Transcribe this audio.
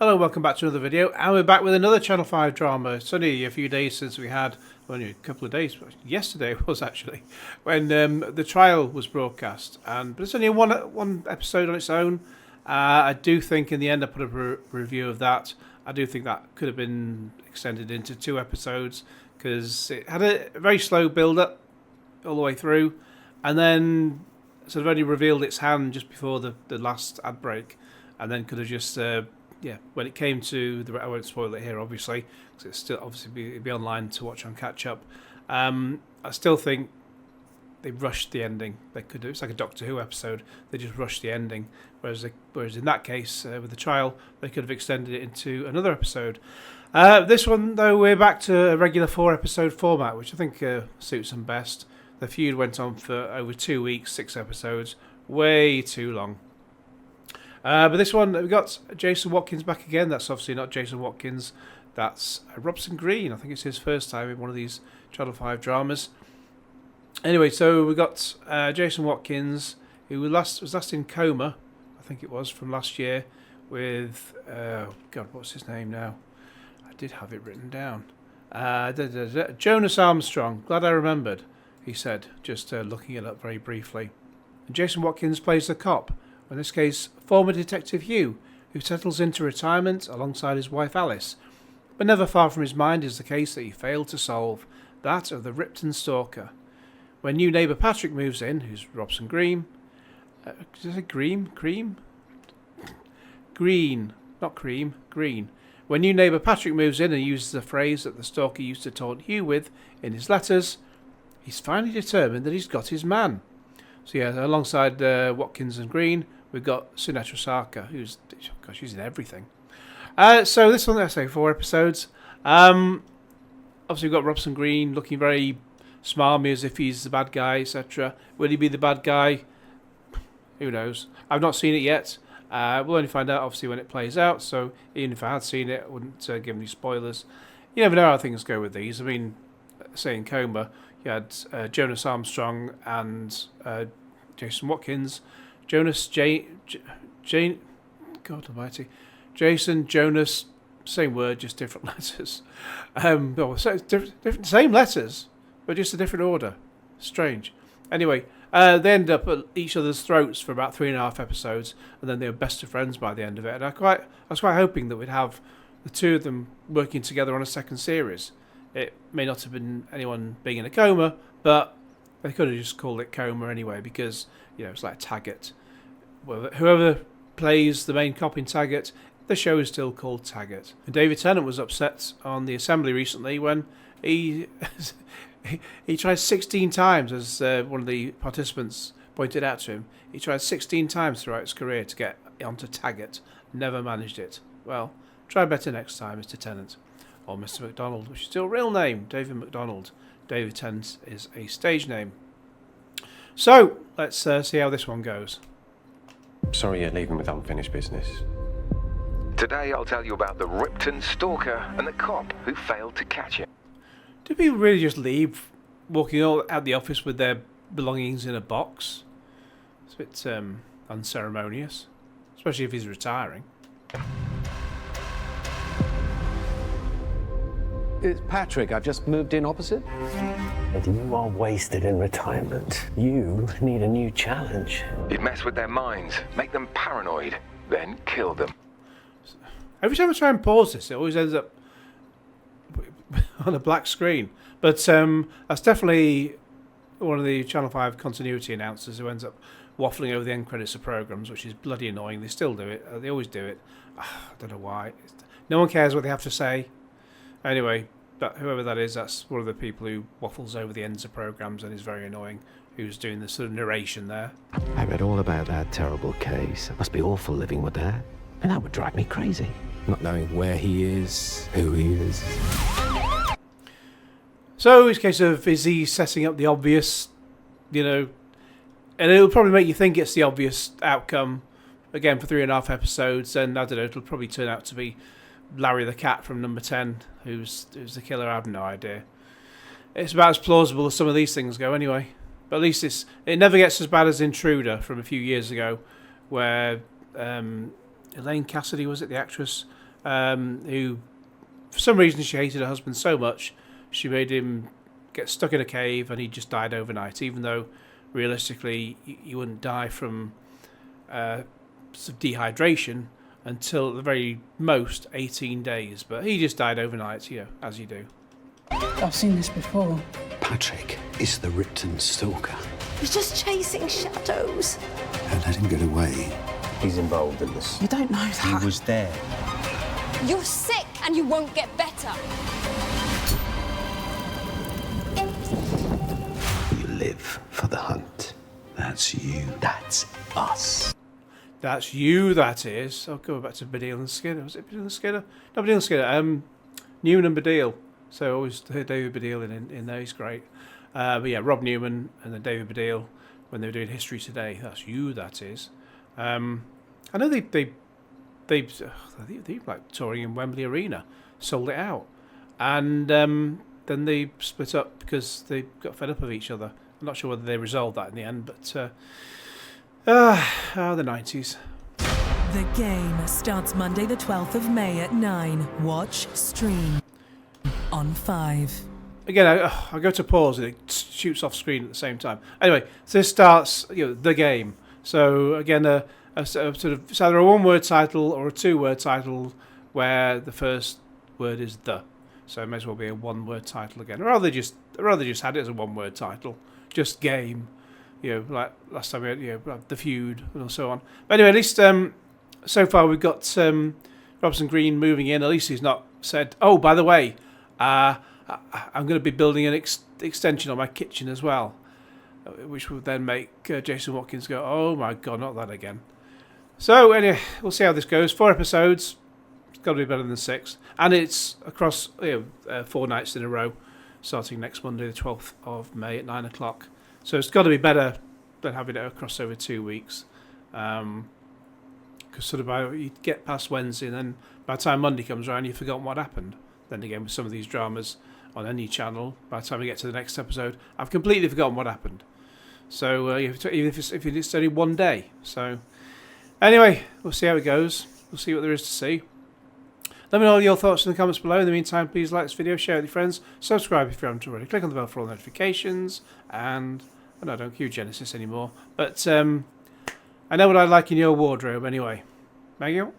Hello, welcome back to another video, and we're back with another Channel 5 drama. It's only a few days since we had, well, only a couple of days, yesterday it was actually, when the trial was broadcast. But it's only one episode on its own. I do think in the end I put a review of that. I do think that could have been extended into 2 episodes, because it had a very slow build-up all the way through, and then sort of only revealed its hand just before the last ad break, and then could have just... when it came to I won't spoil it here, obviously, because it's still obviously be online to watch on catch up. I still think they rushed the ending. They could do it's like a Doctor Who episode. They just rushed the ending, whereas in that case with the trial, they could have extended it into another episode. This one though, we're back to a regular 4-episode format, which I think suits them best. The feud went on for over 2 weeks, 6 episodes, way too long. But this one, we've got Jason Watkins back again. That's obviously not Jason Watkins. That's Robson Green. I think it's his first time in one of these Channel 5 dramas. Anyway, so we got Jason Watkins, who was last in coma, I think it was, from last year, with... God, what's his name now? I did have it written down. Jonas Armstrong. Glad I remembered, he said, just looking it up very briefly. And Jason Watkins plays the cop. In this case, former Detective Hugh, who settles into retirement alongside his wife Alice. But never far from his mind is the case that he failed to solve, that of the Ripton Stalker. When new neighbour Patrick moves in, who's Robson Green... is it Green? Cream? Green. Not cream. Green. When new neighbour Patrick moves in and uses a phrase that the Stalker used to taunt Hugh with in his letters, he's finally determined that he's got his man. So yeah, alongside Watkins and Green, we've got Sunetra Sarker, she's in everything. So this one, I say 4 episodes. Obviously we've got Robson Green looking very smarmy as if he's the bad guy, etc. Will he be the bad guy? Who knows? I've not seen it yet. We'll only find out obviously when it plays out, so even if I had seen it, I wouldn't give any spoilers. You never know how things go with these. I mean, say in coma, you had Jonas Armstrong and Jason Watkins. God almighty. Jason, Jonas, same word, just different letters. Same letters, but just a different order. Strange. Anyway, they end up at each other's throats for about 3.5 episodes, and then they were best of friends by the end of it. And I was quite hoping that we'd have the two of them working together on a second series. It may not have been anyone being in a coma, but they could have just called it Coma anyway, because it's like Taggart. Well, whoever plays the main cop in Taggart, the show is still called Taggart. And David Tennant was upset on the assembly recently when he tried 16 times, as one of the participants pointed out to him. He tried 16 times throughout his career to get onto Taggart, never managed it. Well, try better next time, Mr. Tennant. Or Mr. McDonald, which is still a real name, David McDonald. David Tennant is a stage name. So, let's see how this one goes. Sorry you're leaving with unfinished business. Today I'll tell you about the Ripton Stalker and the cop who failed to catch him. Do people really just leave, walking all out the office with their belongings in a box? It's a bit unceremonious, especially if he's retiring. It's Patrick. I've just moved in opposite. And you are wasted in retirement. You need a new challenge. He'd mess with their minds, make them paranoid, then kill them. Every time I try and pause this, it always ends up on a black screen. But that's definitely one of the Channel 5 continuity announcers who ends up waffling over the end credits of programmes, which is bloody annoying. They still do it. They always do it. I don't know why. No one cares what they have to say. Anyway, whoever that is, that's one of the people who waffles over the ends of programmes and is very annoying, who's doing the sort of narration there. I read all about that terrible case. It must be awful living with that. And that would drive me crazy. Not knowing where he is, who he is. So it's a case of, is he setting up the obvious, and it'll probably make you think it's the obvious outcome, again, for 3.5 episodes, and I don't know, it'll probably turn out to be Larry the Cat from number 10, who's the killer. I have no idea. It's about as plausible as some of these things go anyway. But at least it never gets as bad as Intruder from a few years ago, where Elaine Cassidy, was it, the actress, who, for some reason, she hated her husband so much, she made him get stuck in a cave, and he just died overnight. Even though, realistically, you wouldn't die from sort of dehydration until at the very most 18 days. But he just died overnight, as you do. I've seen this before. Patrick is the Ripton Stalker. He's just chasing shadows. Don't let him get away. He's involved in this. You don't know that. He was there. You're sick and you won't get better. You live for the hunt. That's you. That's us. That's you, that is. I'll go back to Baddiel and Skinner. Was it Baddiel and Skinner? No, Baddiel and Skinner. Newman and Baddiel. So I always heard David Baddiel in there. He's great. But yeah, Rob Newman and then David Baddiel when they were doing History Today. That's you, that is. I know they like touring in Wembley Arena, sold it out, and then they split up because they got fed up of each other. I'm not sure whether they resolved that in the end, but the 90s. The Game starts Monday the 12th of May at 9. Watch, stream on 5. Again, I go to pause and it shoots off screen at the same time. Anyway, so this starts, The Game. So again, a sort of, it's either a one-word title or a two-word title where the first word is the. So it may as well be a one-word title again. Or rather just had it as a one-word title, just Game. Like last time we had, The Feud and so on. But anyway, at least so far we've got Robson Green moving in. At least he's not said, oh, by the way, I'm going to be building an extension on my kitchen as well, which would then make Jason Watkins go, oh my God, not that again. So anyway, we'll see how this goes. 4 episodes. It's got to be better than 6. And it's across 4 nights in a row, starting next Monday, the 12th of May at 9 o'clock. So it's got to be better than having it across over 2 weeks. Because sort of you get past Wednesday, and then by the time Monday comes around, you've forgotten what happened. Then again, with some of these dramas on any channel, by the time we get to the next episode, I've completely forgotten what happened. So even if it's only one day. So anyway, we'll see how it goes. We'll see what there is to see. Let me know your thoughts in the comments below. In the meantime, please like this video, share it with your friends, subscribe if you haven't already, click on the bell for all notifications, and I don't cue Genesis anymore. But I know what I like in your wardrobe anyway. Thank you.